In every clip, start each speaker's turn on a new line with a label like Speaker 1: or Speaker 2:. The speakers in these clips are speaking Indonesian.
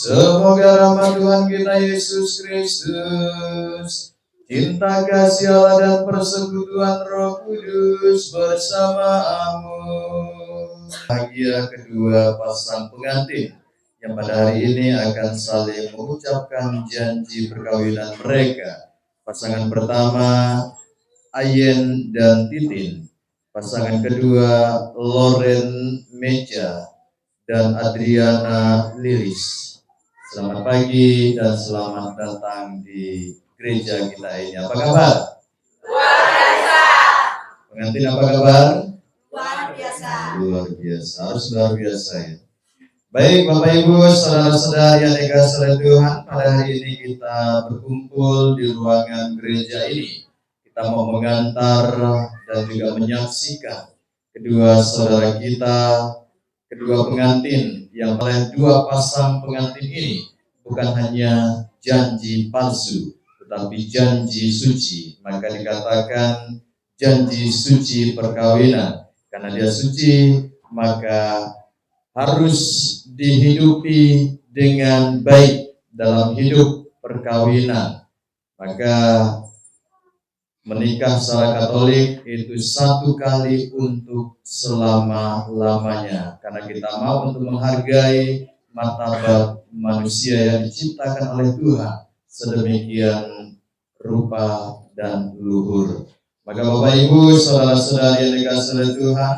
Speaker 1: Semoga rahmat Tuhan kita Yesus Kristus, cinta kasih Allah dan persekutuan Roh Kudus bersamamu. Bahagia kedua pasang pengantin yang pada hari ini akan saling mengucapkan janji perkawinan mereka. Pasangan pertama Ayen dan Titin, pasangan kedua Loren Meja dan Adriana Liris. Selamat pagi dan selamat datang di gereja kita ini. Apa kabar?
Speaker 2: Luar biasa.
Speaker 1: Pengantin apa kabar?
Speaker 2: Luar biasa.
Speaker 1: Luar biasa, harus luar biasa ya. Baik Bapak Ibu, saudara-saudari yang dikasihi oleh Tuhan, pada hari ini kita berkumpul di ruangan gereja ini. Kita mau mengantar dan juga menyaksikan kedua saudara kita, kedua pengantin yang oleh dua pasang pengantin ini bukan hanya janji palsu, tetapi janji suci. Maka dikatakan janji suci perkawinan. Karena dia suci, maka harus dihidupi dengan baik dalam hidup perkawinan. Maka menikah secara Katolik itu satu kali untuk selama-lamanya. Karena kita mau untuk menghargai martabat manusia yang diciptakan oleh Tuhan sedemikian rupa dan luhur. Maka Bapak Ibu, saudara-saudari yang dikasihi oleh Tuhan,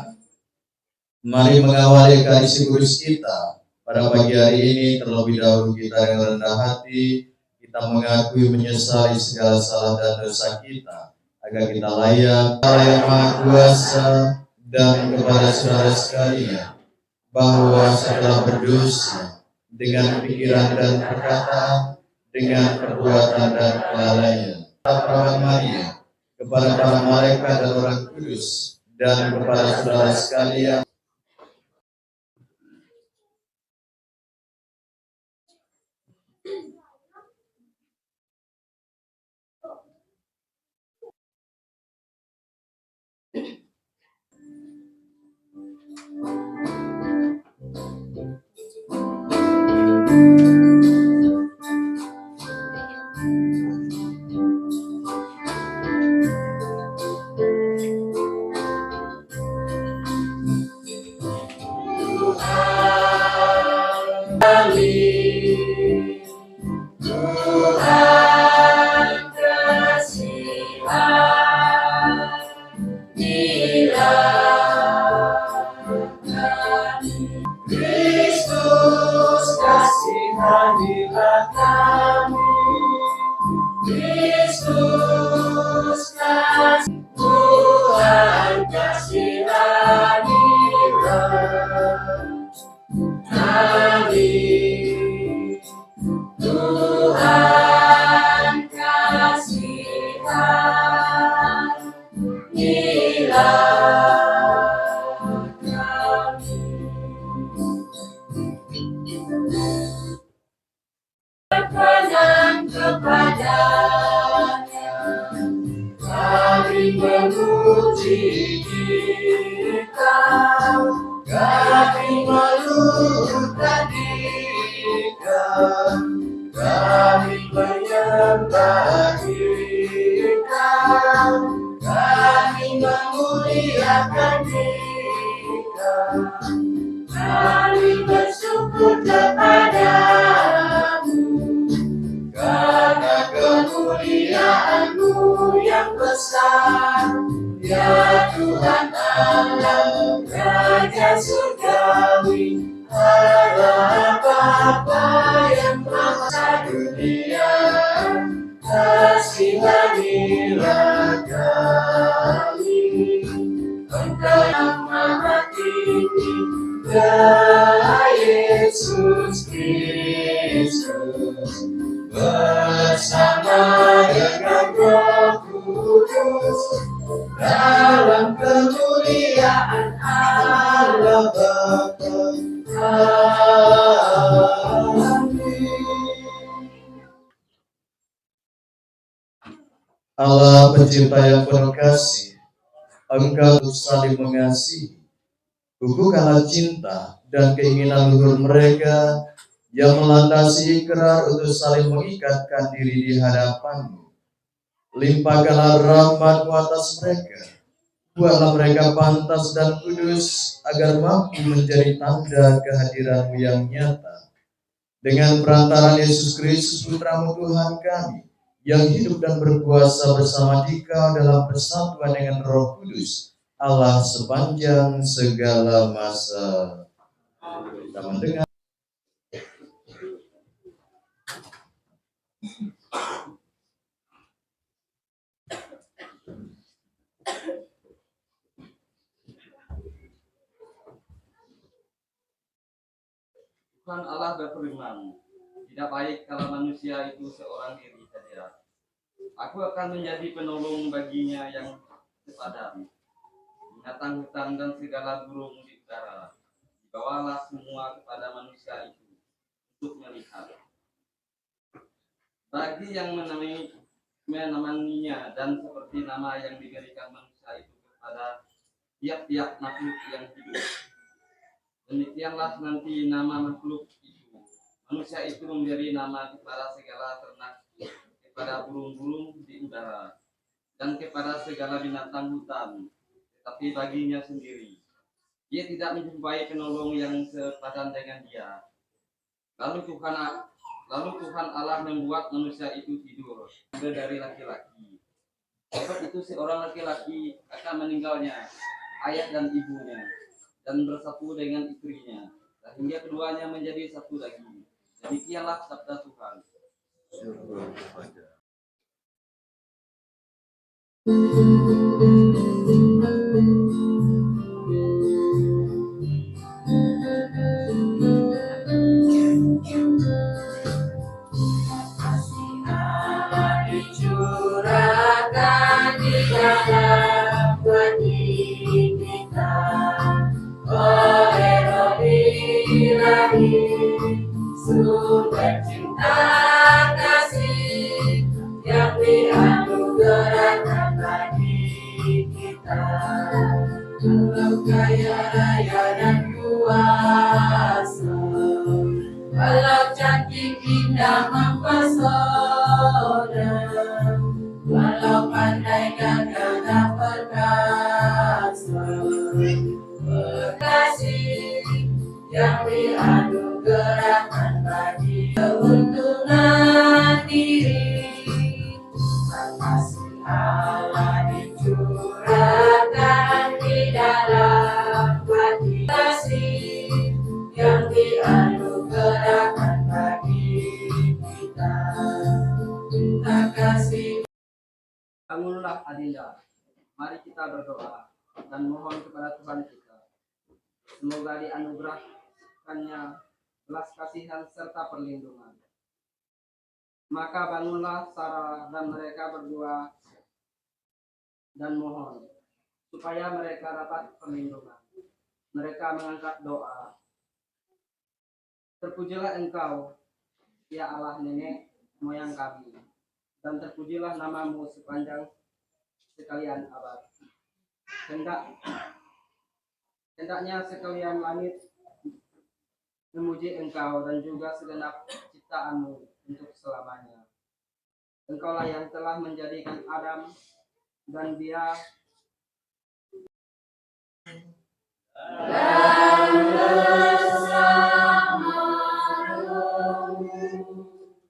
Speaker 1: mari mengawali karisma kudus kita pada pagi hari ini. Terlebih dahulu kita dengan rendah hati, kita mengakui menyesali segala salah dan dosa kita, agar kita layak Allah yang Maha Kuasa dan kepada saudara sekalian, bahwa setelah berdosa dengan pikiran dan perkataan, dengan perbuatan dan kelalaian, Perawan Maria, kepada para malaikat dan orang kudus, dan kepada saudara sekalian, kita, kami meluluhkan dirikan, kami menyembah kita, kami memuliakan kita, kami bersyukur kepadamu karena kemuliaan-Mu yang besar, ya Tuhan Allah, Raja surgawi, Allah Bapa yang maha dunia, kasihilah kami. Engkau yang maha tinggi, ya Yesus Kristus, bersama dengan Roh Kudus, dalam kemuliaan Allah Bapa. Allah pencipta yang penuh kasih, Engkau saling mengasihi, bukanlah cinta dan keinginan luhur mereka yang melandasi ikrar untuk saling mengikatkan diri di hadapan-Mu. Limpahkanlah rahmat-Mu atas mereka, buatlah mereka pantas dan kudus, agar mampu menjadi tanda kehadiran-Mu yang nyata. Dengan perantaraan Yesus Kristus, Putra-Mu Tuhan kami, yang hidup dan berkuasa bersama Dikau dalam persatuan dengan Roh Kudus, Allah sepanjang segala masa. Kita mendengar.
Speaker 3: Tuhan Allah berfirman, tidak baik kalau manusia itu seorang diri saja. Aku akan menjadi penolong baginya yang sepadan. Binatang hutan dan segala burung di udara, dibawalah semua kepada manusia itu untuk melihat. Bagi yang menemaninya dan seperti nama yang diberikan manusia itu kepada tiap-tiap makhluk yang hidup. Demikianlah nanti nama makhluk itu. Manusia itu memberi nama kepada segala ternak, kepada burung-burung di udara, dan kepada segala binatang hutan. Tetapi baginya sendiri, ia tidak menjumpai penolong yang sepadan dengan dia. Lalu Tuhan Allah membuat manusia itu tidur dari laki-laki. Sebab itu seorang laki-laki akan meninggalnya ayah dan ibunya, dan bersatu dengan istrinya, sehingga keduanya menjadi satu lagi. Demikianlah sabda Tuhan.
Speaker 2: Dicurahkan di dalam hati kita oleh Roh Ilahi, sumber cinta kasih yang dianugerahkan bagi kita. Walau kaya raya dan kuasa, walau cantik indah mempesona, walau pandai gagah dan perkasa, kasih yang dianugerahkan bagi keuntungan diri. Kasih Allah dicurahkan di dalam hati, kasih yang dianugerahkan bagi kita. Cinta kasih.
Speaker 3: Bangunlah Adinda, mari kita berdoa dan mohon kepada Tuhan kita. Semoga dianugerahkannya belas kasihan serta perlindungan. Maka bangunlah Sarah dan mereka berdua dan mohon supaya mereka dapat perlindungan. Mereka mengangkat doa. Terpujilah Engkau, ya Allah nenek moyang kami, dan terpujilah namamu sepanjang sekalian abad.
Speaker 4: Hendaknya sekalian langit memuji Engkau dan juga segenap ciptaanmu untuk selamanya. Engkaulah yang telah menjadikan Adam dan dia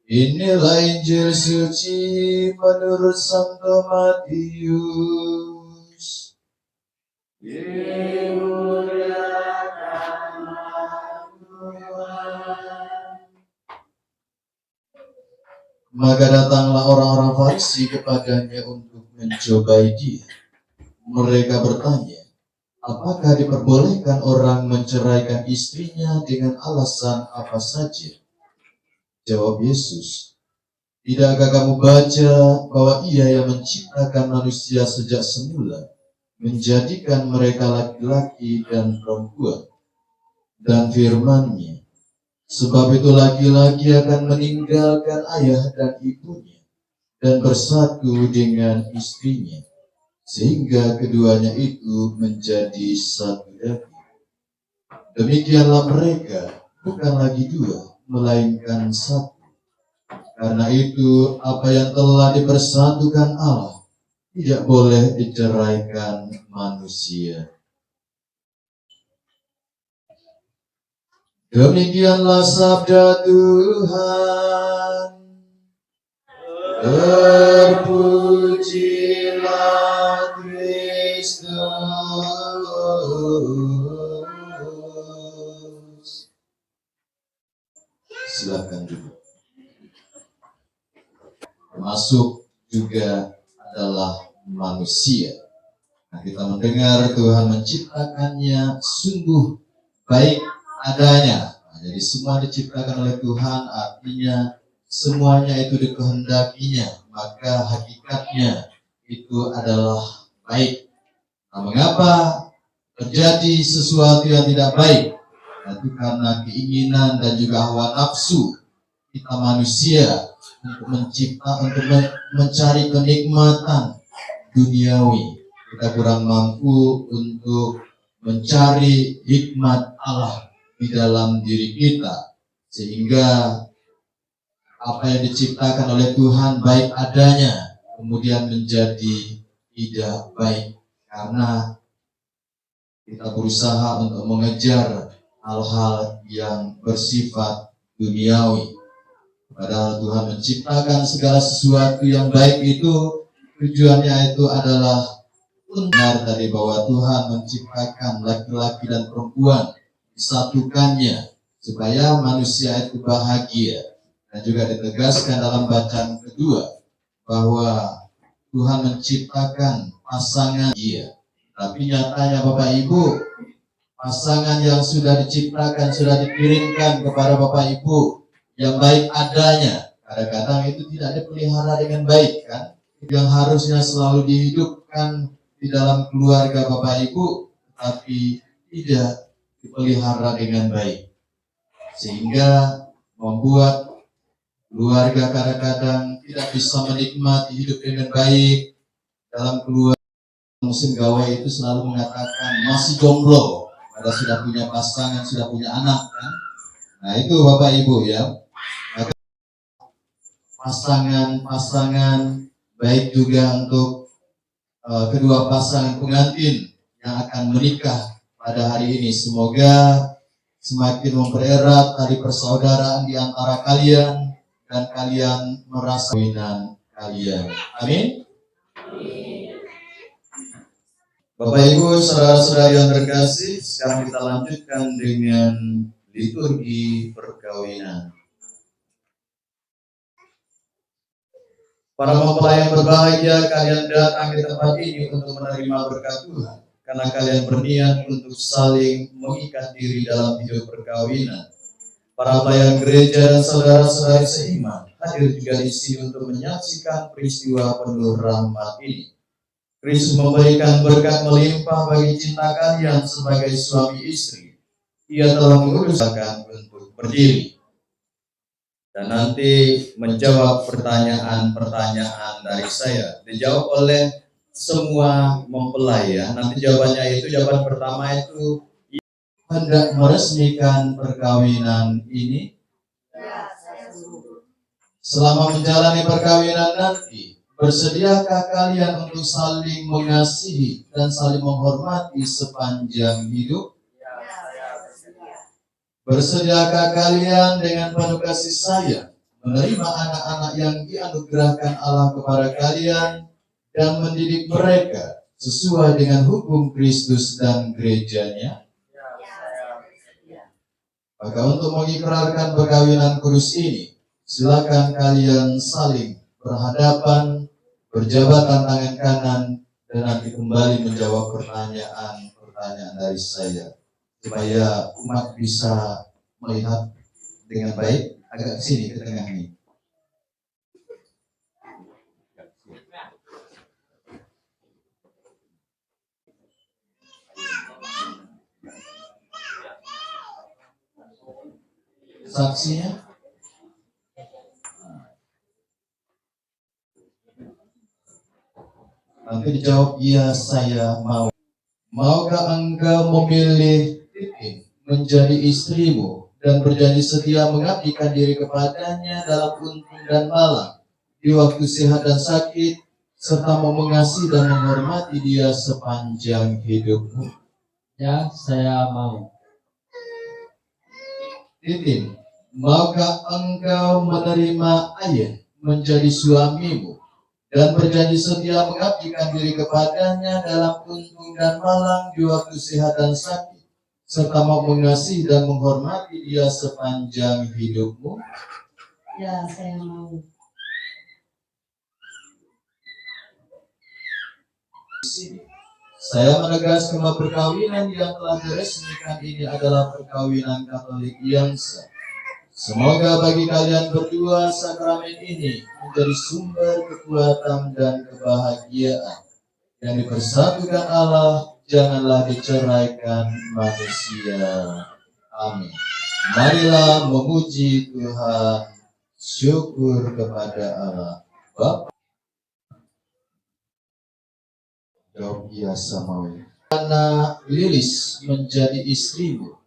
Speaker 1: Inilah Injil suci menurut Santo Matius. Maka datanglah orang-orang Farisi kepadanya untuk mencobai dia. Mereka bertanya, apakah diperbolehkan orang menceraikan istrinya dengan alasan apa saja? Jawab Yesus, tidakkah kamu baca bahwa Ia yang menciptakan manusia sejak semula, menjadikan mereka laki-laki dan perempuan, dan firman-Nya, sebab itu laki-laki akan meninggalkan ayah dan ibunya dan bersatu dengan istrinya, sehingga keduanya itu menjadi satu daging. Demikianlah mereka bukan lagi dua, melainkan satu. Karena itu apa yang telah dipersatukan Allah tidak boleh diceraikan manusia. Demikianlah sabda Tuhan. Terpujilah Kristus. Silakan duduk. Termasuk juga adalah manusia. Nah, kita mendengar Tuhan menciptakannya sungguh baik adanya. Nah, jadi semua diciptakan oleh Tuhan, artinya semuanya itu dikehendakinya, maka hakikatnya itu adalah baik. Nah, mengapa terjadi sesuatu yang tidak baik? Itu karena keinginan dan juga hawa nafsu kita manusia untuk mencari kenikmatan duniawi. Kita kurang mampu untuk mencari hikmat Allah di dalam diri kita, sehingga apa yang diciptakan oleh Tuhan baik adanya kemudian menjadi tidak baik karena kita berusaha untuk mengejar hal-hal yang bersifat duniawi. Padahal Tuhan menciptakan segala sesuatu yang baik itu tujuannya itu adalah benar tadi bahwa Tuhan menciptakan laki-laki dan perempuan, disatukannya supaya manusia itu bahagia. Dan juga ditegaskan dalam bacaan kedua bahwa Tuhan menciptakan pasangan dia. Tapi nyatanya Bapak Ibu, pasangan yang sudah diciptakan, sudah dikirimkan kepada Bapak Ibu yang baik adanya, kadang-kadang itu tidak dipelihara dengan baik kan? Yang harusnya selalu dihidupkan di dalam keluarga Bapak Ibu, tapi tidak dipelihara dengan baik, sehingga membuat keluarga kadang-kadang tidak bisa menikmati hidup dengan baik. Dalam keluarga musim gawai itu selalu mengatakan masih jomblo, padahal sudah punya pasangan, sudah punya anak kan? Nah itu Bapak Ibu ya, pasangan-pasangan baik juga untuk kedua pasangan pengantin yang akan menikah pada hari ini. Semoga semakin mempererat tali persaudaraan di antara kalian dan kalian merasa kawinan kalian. Amin. Bapak Ibu, saudara-saudara yang terkasih, sekarang kita lanjutkan dengan liturgi perkawinan. Para mempelai yang berbahagia, kalian datang ke tempat ini untuk menerima berkat Tuhan, karena kalian berniat untuk saling mengikat diri dalam hidup perkawinan. Para pelayan gereja dan saudara-saudari seiman hadir juga di sini untuk menyaksikan peristiwa penuh rahmat ini. Kristus memberikan berkat melimpah bagi cinta kalian sebagai suami istri. Ia telah mengutuskan untuk berdiri dan nanti menjawab pertanyaan-pertanyaan dari saya. Dijawab oleh semua mempelai ya. Nanti jawabannya itu, jawaban pertama itu hendak meresmikan perkawinan ini. Selama menjalani perkawinan nanti, bersediakah kalian untuk saling mengasihi dan saling menghormati sepanjang hidup? Bersediakah kalian dengan penuh kasih sayang menerima anak-anak yang dianugerahkan Allah kepada kalian dan mendidik mereka sesuai dengan hukum Kristus dan gerejanya? Maka untuk mengikrarkan perkawinan kudus ini, silakan kalian saling berhadapan, berjabatan tangan kanan, dan nanti kembali menjawab pertanyaan dari saya, supaya umat bisa melihat dengan baik. Agak sini ke tengah ini. Saksinya. Nanti dijawab, iya saya mau. Maukah engkau memilih Titin menjadi istrimu dan berjanji setia mengabdikan diri kepadanya dalam untung dan malang, di waktu sehat dan sakit, serta mau mengasihi dan menghormati dia sepanjang hidupmu?
Speaker 5: Ya, saya mau.
Speaker 1: Titin, maukah engkau menerima ayah menjadi suamimu dan berjanji setia mengabdikan diri kepadanya dalam untung dan malang, di waktu sehat dan sakit, serta mau mengasihi dan menghormati dia sepanjang hidupmu?
Speaker 2: Ya, saya mau.
Speaker 1: Saya menegaskan bahwa perkawinan yang telah diresmikan ini adalah perkawinan Katolik yang sah. Semoga bagi kalian berdua sakramen ini menjadi sumber kekuatan dan kebahagiaan. Yang dipersatukan Allah, janganlah diceraikan manusia. Amin. Marilah memuji Tuhan, syukur kepada Allah. Bapa, jawab iya sama. Karena Lilis menjadi istrimu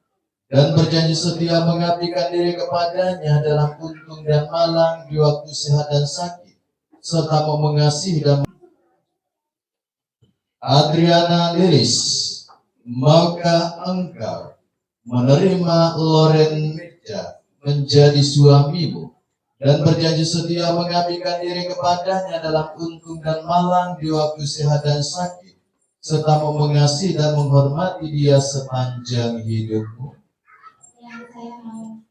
Speaker 1: dan berjanji setia mengabdikan diri kepadanya dalam untung dan malang, di waktu sehat dan sakit, serta mau mengasihi dan Adriana Lilis, maukah engkau menerima Loren Meja menjadi suamimu dan berjanji setia mengabdikan diri kepadanya dalam untung dan malang, di waktu sehat dan sakit, serta mau mengasihi dan menghormati dia sepanjang hidupmu?
Speaker 2: Ya, saya mau.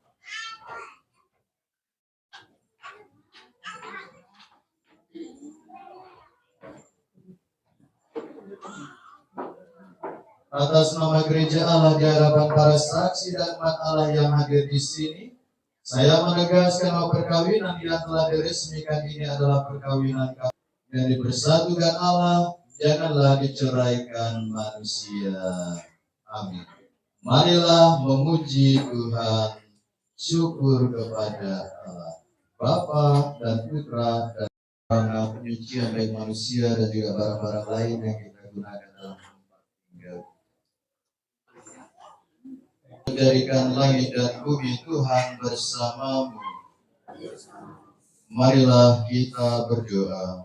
Speaker 1: Atas nama Gereja Allah di hadapan para saksi dan umat Allah yang hadir di sini, saya menegaskan bahwa perkawinan yang telah diresmikan ini adalah perkawinan yang dipersatukan Allah, janganlah diceraikan manusia. Amin. Marilah memuji Tuhan, syukur kepada Allah, Bapa dan Putra dan karena penyucian baik manusia dan juga barang-barang lain yang kita gunakan dalam tempat tinggal. Menjadikan langit dan bumi Tuhan bersamamu. Marilah kita berdoa.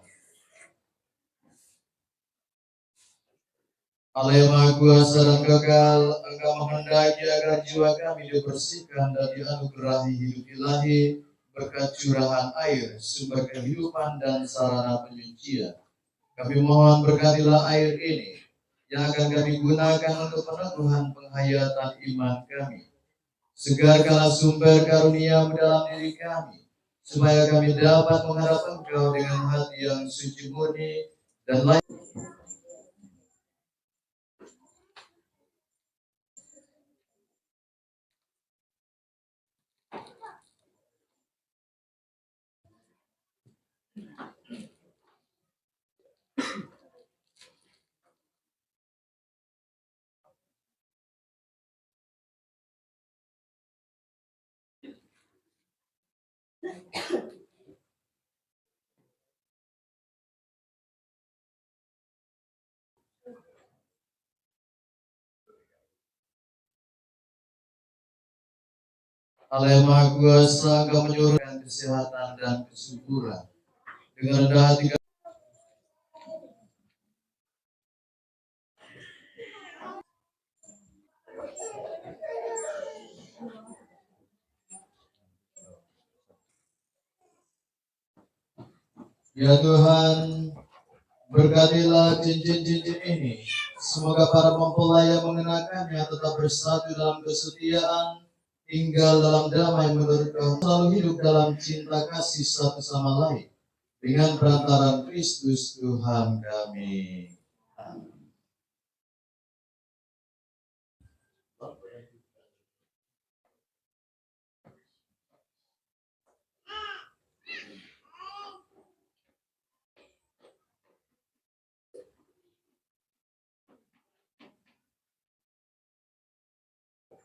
Speaker 1: Allah yang Maha Kuasa dan Kekal, Engkau menghendaki agar jiwa kami dibersihkan dan dianugerahi hidup ilahi berkat curahan air, sumber kehidupan dan sarana penyucian. Kami mohon berkatilah air ini yang akan kami gunakan untuk peneguhan penghayatan iman kami. Segarkanlah sumber karunia dalam diri kami, supaya kami dapat menghadap Engkau dengan hati yang suci murni dan layak. Allah yang Maha Kuasa, Engkau menyuruhkan kesehatan dan kesuburan. Dengan rendah hati ya Tuhan, berkatilah cincin-cincin ini. Semoga para mempelai yang mengenakannya tetap bersatu dalam kesetiaan, tinggal dalam damai menurut Kau, selalu hidup dalam cinta kasih satu sama lain. Dengan perantaraan Kristus Tuhan kami. Amin.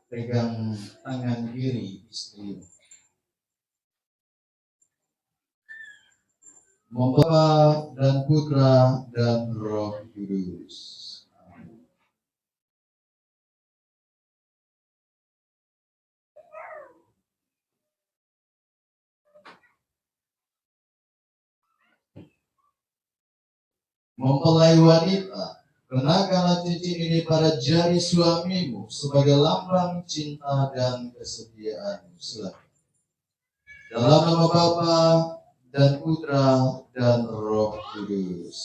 Speaker 1: Pegang tangan kiri istri. Bapa dan Putra dan Roh Kudus. Amin. Mempelai wanita, kenakanlah cincin ini pada jari suamimu sebagai lambang cinta dan kesetiaan. Silakan. Dalam nama Bapa dan Putra dan Roh Kudus.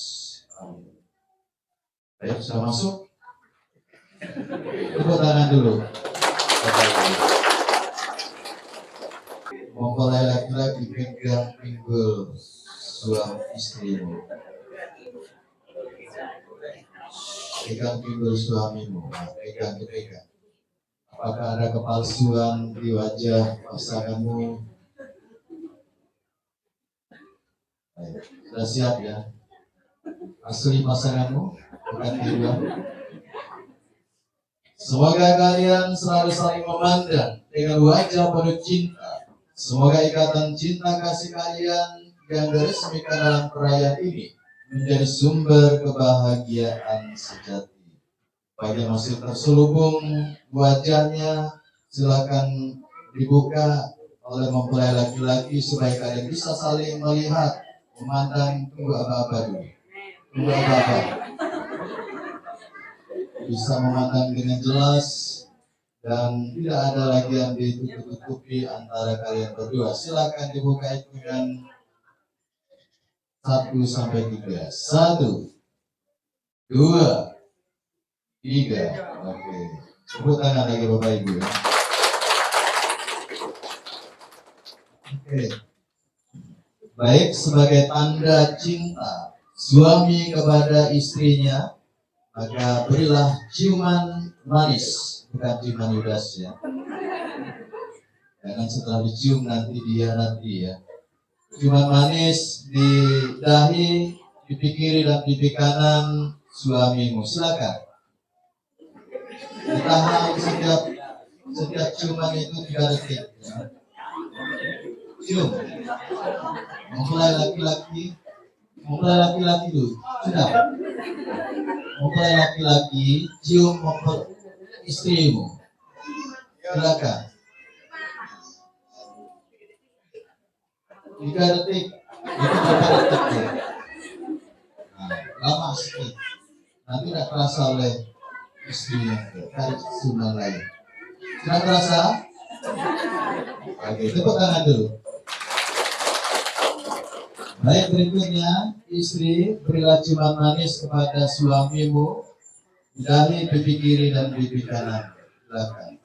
Speaker 1: Amin. Baik, sudah masuk. Tepuk tangan dulu. Mempelai laki-laki pegang pinggul suami istrimu. Pegang pinggul suamimu. Pegang. Apakah ada kepalsuan di wajah pasanganmu? Sudah siap ya? Asli pasanganmu, bukan tiruan. Semoga kalian selalu saling memandang dengan wajah penuh cinta. Semoga ikatan cinta kasih kalian yang diresmikan dalam perayaan ini menjadi sumber kebahagiaan sejati. Bagi yang masih terselubung wajahnya, silakan dibuka oleh mempelai laki-laki supaya kalian bisa saling melihat. Memandang, tunggu apa-apa dulu. Tunggu apa-apa. Bisa memandang dengan jelas dan tidak ada lagi yang ditutup-tutupi antara kalian berdua. Silakan dibuka itu dengan 1 sampai 3. 1, 2, 3. Oke. Tepuk tangan lagi Bapak Ibu. Oke. Baik, sebagai tanda cinta suami kepada istrinya, maka berilah ciuman manis, bukan ciuman ludas ya. Jangan setelah dicium nanti dia ya. Ciuman manis di dahi, pipi kiri dan pipi kanan suamimu. Silakan. Ditahan setiap ciuman itu 3 detik. Ya. Cium. Mempelai laki-laki dulu. Sudah. Mempelai laki-laki cium istrimu. Silakan. 3 detik. Itu berapa detik ya? Nah, lama sedikit. Nanti tidak terasa oleh istrinya. Cari ciuman lain. Sudah terasa? Oke, tepuk tangan dulu. Baik, berikutnya istri berilah ciuman manis kepada suamimu dari pipi kiri dan pipi kanan belakang.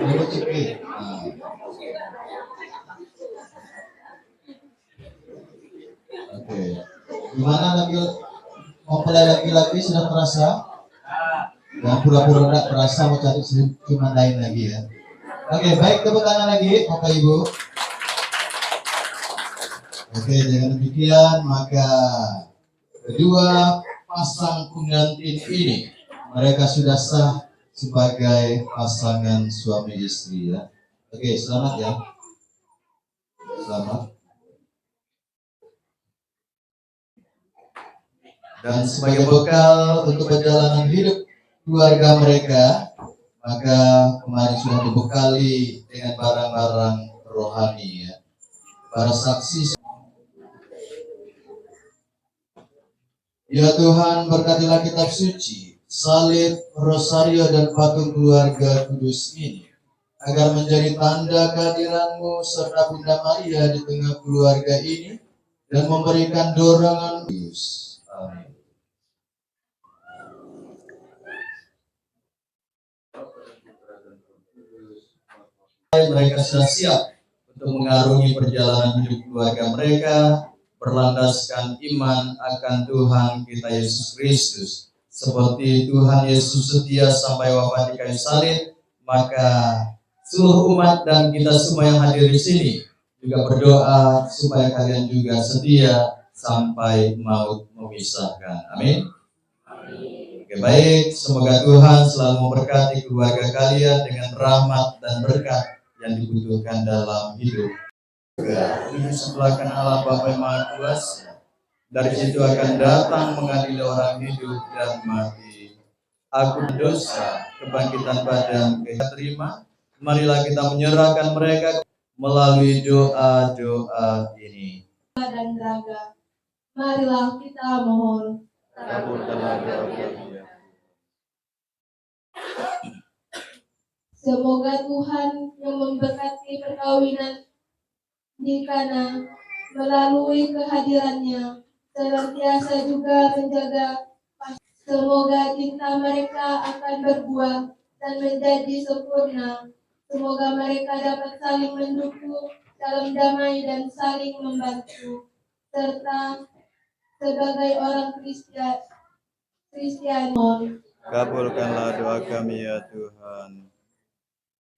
Speaker 1: Lalu cekik. Oke. Gimana mempelai laki-laki sudah terasa? Dan pura-pura tidak terasa, mau cari ciuman lain lagi ya. Oke, baik, tepuk tangan lagi Bapak Ibu. Oke, dengan demikian maka kedua pasang pengantin ini mereka sudah sah sebagai pasangan suami istri ya. Oke, selamat ya. Selamat. Dan sebagai bekal untuk perjalanan hidup keluarga mereka, Maka kemarin sudah dibekali dengan barang-barang rohani ya. Para saksi. Ya Tuhan, berkatilah kitab suci, salib, rosario, dan patung keluarga kudus ini, agar menjadi tanda kehadiran-Mu serta Bunda Maria di tengah keluarga ini, dan memberikan dorongan kudus. Amin. Mereka sudah siap untuk mengarungi perjalanan hidup keluarga mereka, berlandaskan iman akan Tuhan kita Yesus Kristus. Seperti Tuhan Yesus setia sampai wafat di kayu salib, maka seluruh umat dan kita semua yang hadir di sini juga berdoa supaya kalian juga setia sampai maut memisahkan. Amin. Oke, baik, semoga Tuhan selalu memberkati keluarga kalian dengan rahmat dan berkat yang dibutuhkan dalam hidup. Di sebelah kanan Allah Bapa yang Maha Kuasa, dari situ akan datang mengadili orang hidup dan mati. Aku berdosa, kebangkitan badan kita terima. Marilah kita menyerahkan mereka melalui doa-doa ini.
Speaker 2: Dan raga, marilah kita mohon.
Speaker 1: Kabulkanlah doa kami.
Speaker 2: Semoga Tuhan yang memberkati perkawinan di Kana melalui kehadirannya senantiasa juga menjaga. Semoga cinta mereka akan berbuah dan menjadi sempurna. Semoga mereka dapat saling mendukung dalam damai dan saling membantu, serta sebagai orang Kristen.
Speaker 1: Kabulkanlah doa kami ya Tuhan.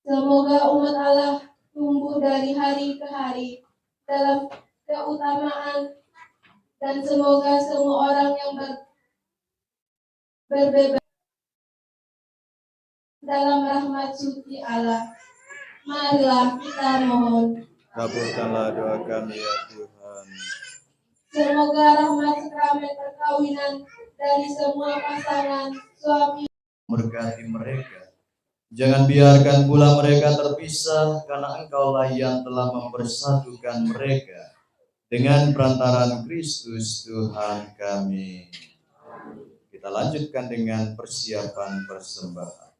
Speaker 2: Semoga umat Allah tumbuh dari hari ke hari dalam keutamaan, dan semoga semua orang yang berbebas dalam rahmat suci Allah. Marilah kita mohon.
Speaker 1: Kabulkanlah doa kami ya Tuhan.
Speaker 2: Semoga rahmat sakramen perkawinan dari semua pasangan suami
Speaker 1: Berkati mereka. Jangan biarkan pula mereka terpisah, karena Engkaulah yang telah mempersatukan mereka dengan perantaraan Kristus Tuhan kami. Kita lanjutkan dengan persiapan persembahan.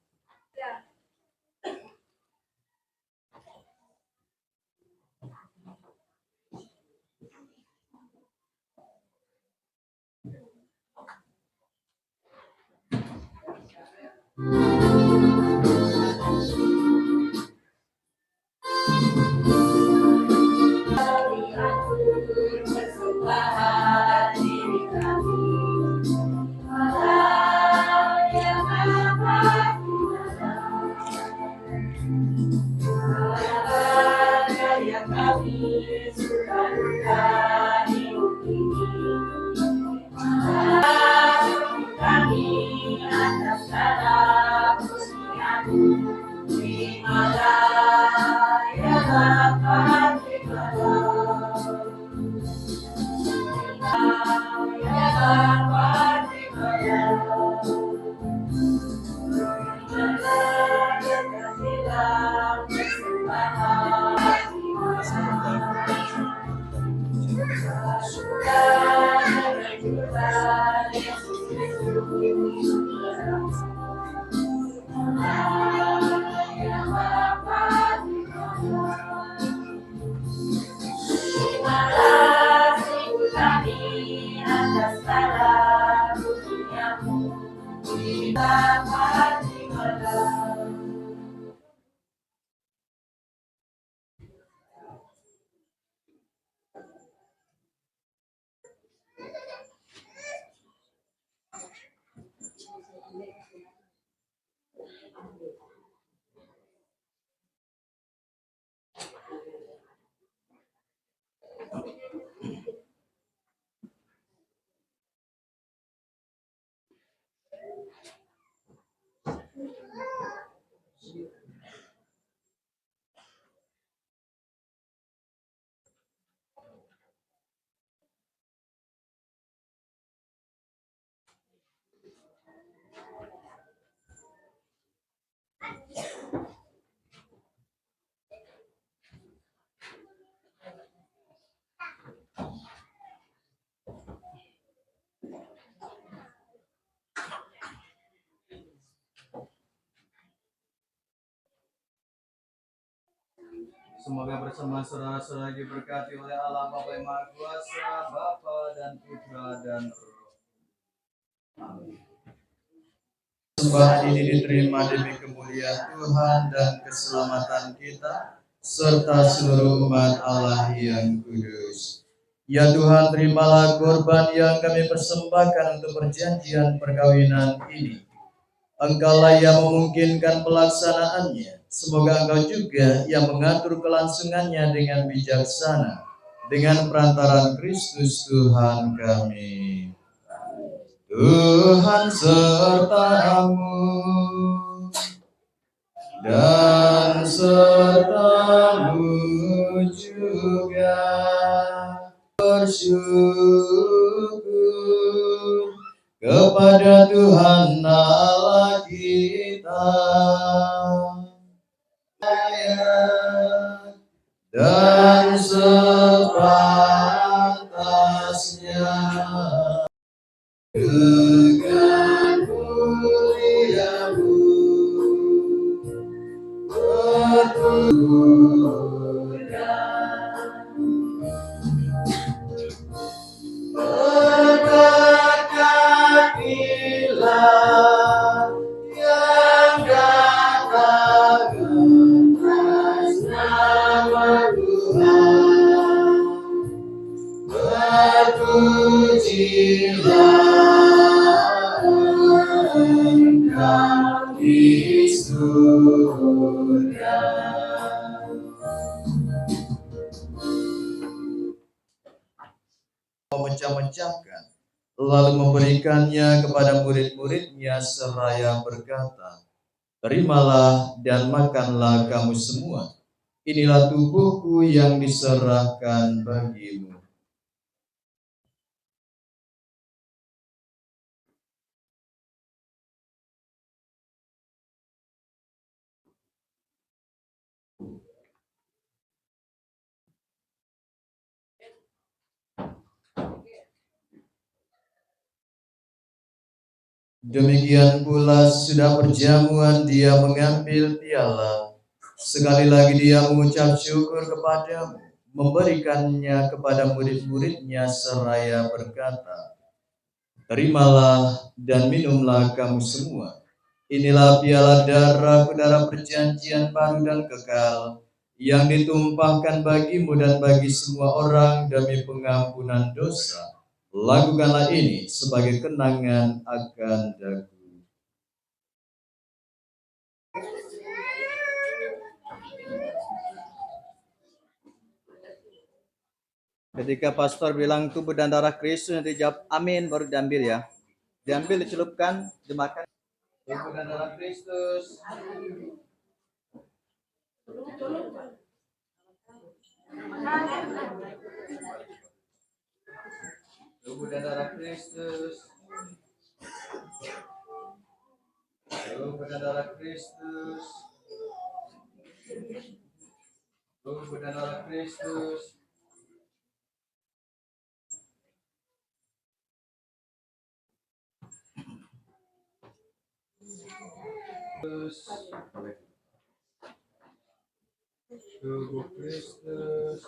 Speaker 1: Semoga bersama saudara-saudara diberkati oleh Allah Bapa yang Maha Kuasa, Bapa dan Putra dan Roh. Amin. Sembahan ini diterima demi kemuliaan Tuhan dan keselamatan kita, serta seluruh umat Allah yang kudus. Ya Tuhan, terimalah korban yang kami persembahkan untuk perjanjian perkawinan ini. Engkaulah yang memungkinkan pelaksanaannya. Semoga Engkau juga yang mengatur kelangsungannya dengan bijaksana, dengan perantaraan Kristus Tuhan kami. Tuhan sertamu dan sertamu juga. Bersyukur kepada Tuhan Allah kita dan sepantasnya dengan muliamu berkatilah yang datang atas nama Tuhan. Berpujilah Engkau di surga. Memecah-mecahkan, lalu memberikannya kepada murid-muridnya seraya berkata, terimalah dan makanlah kamu semua. Inilah tubuhku yang diserahkan bagimu. Demikian pula sudah perjamuan dia mengambil piala. Sekali lagi dia mengucap syukur kepadamu, memberikannya kepada murid-muridnya seraya berkata, terimalah dan minumlah kamu semua. Inilah piala darahku, darah perjanjian baru dan kekal, yang ditumpahkan bagimu dan bagi semua orang demi pengampunan dosa. Lakukanlah ini sebagai kenangan akan daku. Ketika pastor bilang tubuh dan darah Kristus, nanti jawab amin, baru diambil ya. Diambil, dicelupkan, dimakan. Tubuh dan darah Kristus. Tubuh dan darah Kristus. Tubuh dan darah Kristus. Tubuh dan darah Kristus. Tubuh Kristus. Tubuh Kristus.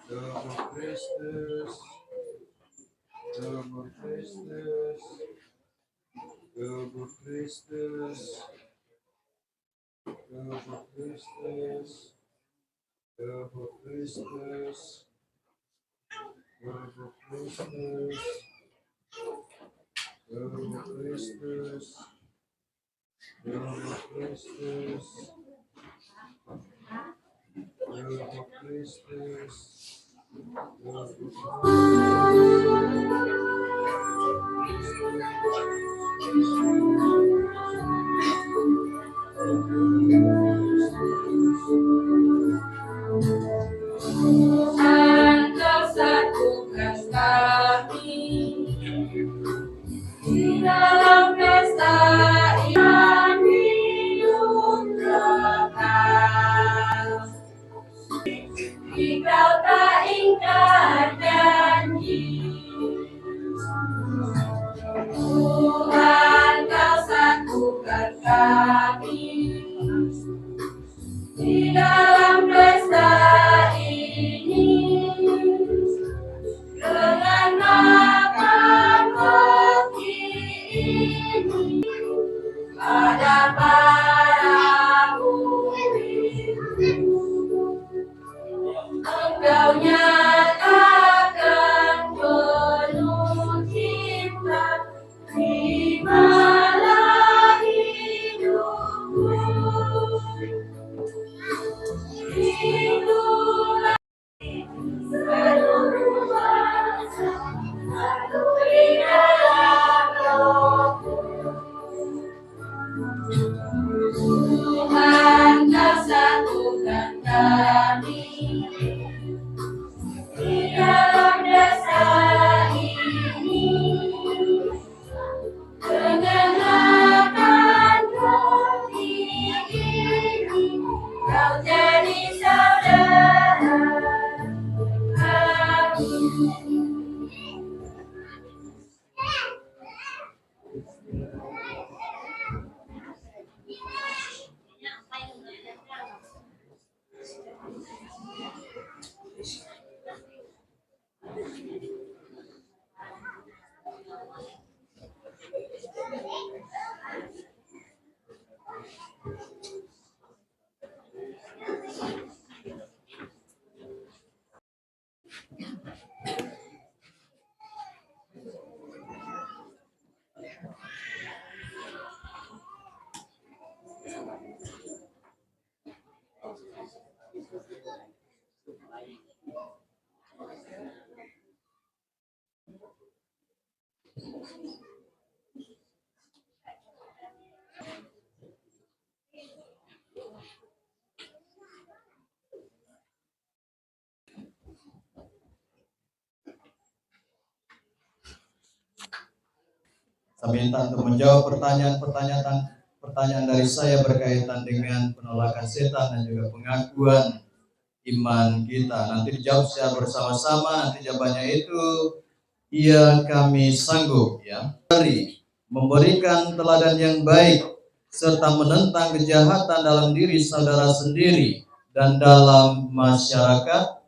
Speaker 1: Tubuh Kristus. Tubuh Kristus. Tubuh Kristus. Tubuh Kristus. Tubuh Kristus. Tubuh Kristus. Tubuh Kristus. Tubuh Kristus.
Speaker 2: Tuhan, Kau satukan kami di dalam pesta iman hidup kekal. Engkau tak ingkar janji. Tuhan, Kau satukan kami di dalam Tuhan, Kau satukan kami di dalam dasar ini dengan akan ini Kau jadi saudara kami.
Speaker 1: Saya minta untuk menjawab pertanyaan dari saya berkaitan dengan penolakan setan dan juga pengakuan iman kita. Nanti dijawab secara bersama-sama. Nanti jawabannya itu iya, kami sanggup, ya. Dari memberikan teladan yang baik serta menentang kejahatan dalam diri saudara sendiri dan dalam masyarakat,